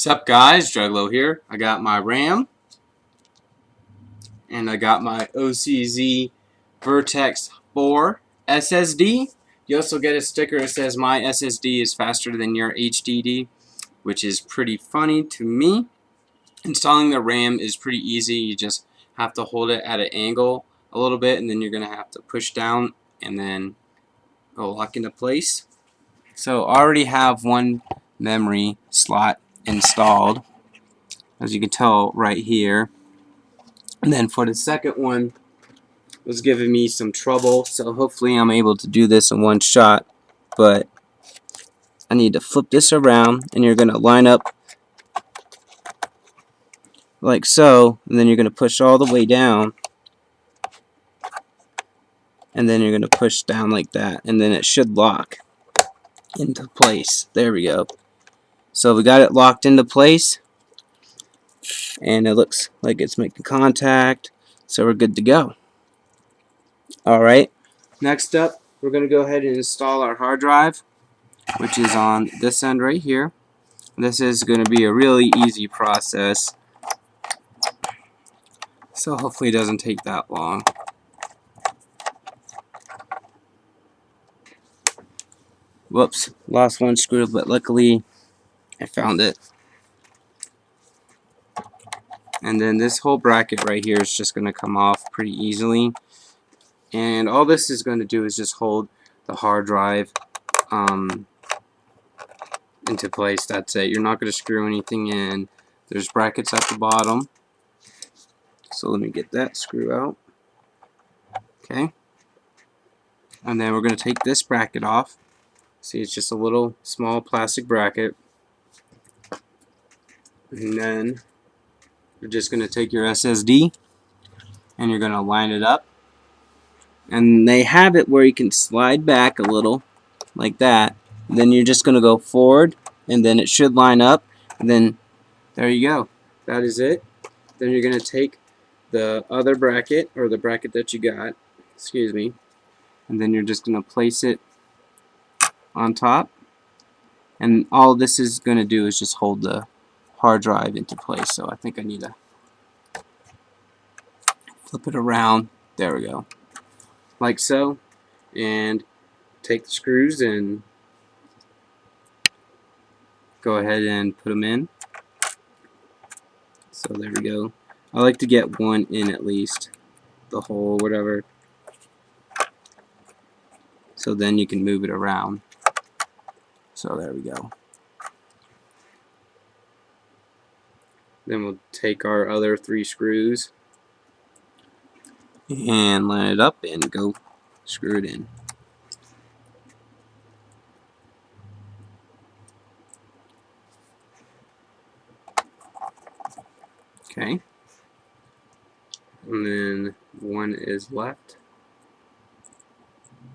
Sup guys, Juggalo here. I got my RAM and I got my OCZ Vertex 4 SSD. You also get a sticker that says my SSD is faster than your HDD, which is pretty funny to me. Installing the RAM is pretty easy. You just have to hold it at an angle a little bit, and then you're going to have to push down and then go lock into place. So I already have one memory slot installed, as you can tell right here. And then for the second one, it was giving me some trouble, so hopefully I'm able to do this in one shot. But I need to flip this around, and you're going to line up like so, and then you're going to push all the way down, and then you're going to push down like that, and then it should lock into place. There we go. So we got it locked into place, and it looks like it's making contact, so we're good to go. Alright, next up we're going to go ahead and install our hard drive, which is on this end right here. This is going to be a really easy process, so hopefully it doesn't take that long. Whoops, lost one screw, but luckily I found it. And then this whole bracket right here is just going to come off pretty easily. And all this is going to do is just hold the hard drive into place. That's it. You're not going to screw anything in. There's brackets at the bottom. So let me get that screw out. Okay. And then we're going to take this bracket off. See, it's just a little small plastic bracket. And then you're just going to take your SSD and you're going to line it up. And they have it where you can slide back a little like that. And then you're just going to go forward, and then it should line up. And then there you go. That is it. Then you're going to take the other bracket, or the bracket that you got, excuse me, and then you're just going to place it on top. And all this is going to do is just hold the hard drive into place. So I think I need to flip it around. There we go. Like so. And take the screws and go ahead and put them in. So there we go. I like to get one in at least, the hole, whatever. So then you can move it around. So there we go. Then we'll take our other 3 screws and line it up and go screw it in. Okay. And then one is left.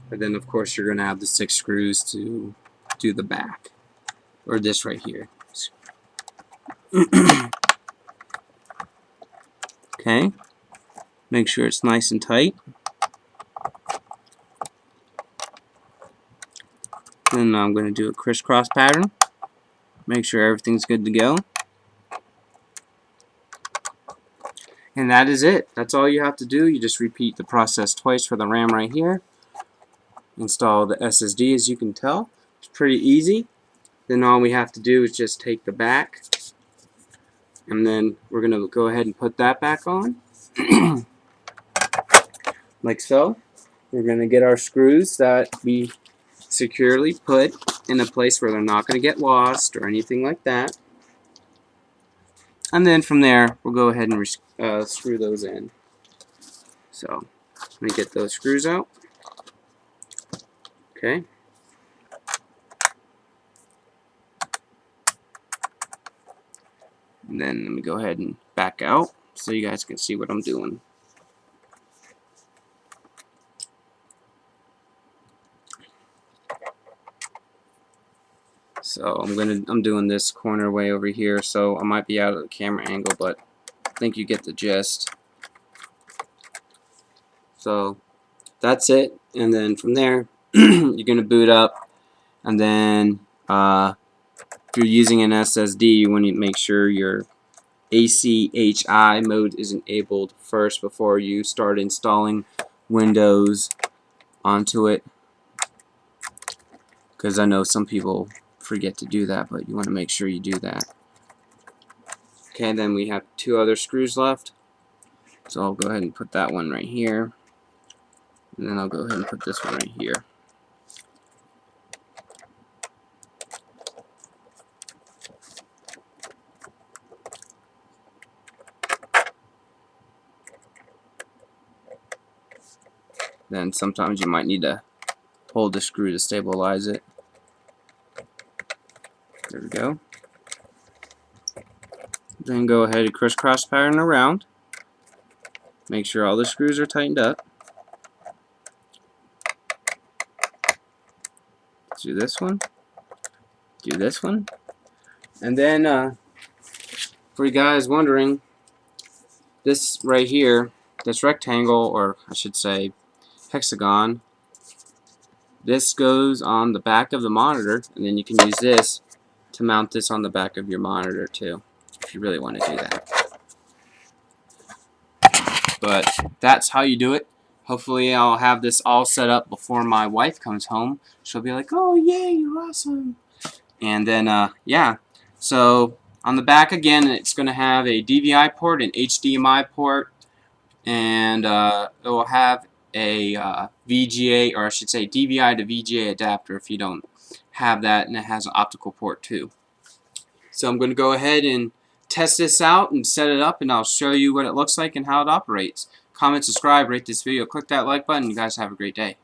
And then of course you're going to have the 6 screws to do the back. Or this right here. Okay. Make sure it's nice and tight. Then I'm going to do a crisscross pattern. Make sure everything's good to go. And that is it. That's all you have to do. You just repeat the process twice for the RAM right here. Install the SSD, as you can tell. It's pretty easy. Then all we have to do is just take the back, and then we're going to go ahead and put that back on. Like so. We're going to get our screws that we securely put in a place where they're not going to get lost or anything like that. And then from there, we'll go ahead and screw those in. So, let me get those screws out. Okay. And then let me go ahead and back out so you guys can see what I'm doing. So I'm doing this corner way over here, so I might be out of the camera angle, but I think you get the gist. So that's it, and then from there you're gonna boot up, and then if you're using an SSD, you want to make sure your ACHI mode is enabled first before you start installing Windows onto it, because I know some people forget to do that, but you want to make sure you do that. Okay, then we have 2 other screws left, so I'll go ahead and put that one right here, and then I'll go ahead and put this one right here. Then sometimes you might need to hold the screw to stabilize it. There we go. Then go ahead and crisscross pattern around. Make sure all the screws are tightened up. Do this one. Do this one. And then, for you guys wondering, this right here, this rectangle, or I should say hexagon, this goes on the back of the monitor, and then you can use this to mount this on the back of your monitor too, if you really want to do that. But that's how you do it. Hopefully I'll have this all set up before my wife comes home. She'll be like, oh yeah, you're awesome. And then, yeah. So on the back again, it's going to have a DVI port, an HDMI port, and it will have a VGA, or I should say DVI to VGA adapter if you don't have that, and it has an optical port too. So I'm going to go ahead and test this out and set it up, and I'll show you what it looks like and how it operates. Comment, subscribe, rate this video, click that like button. You guys have a great day.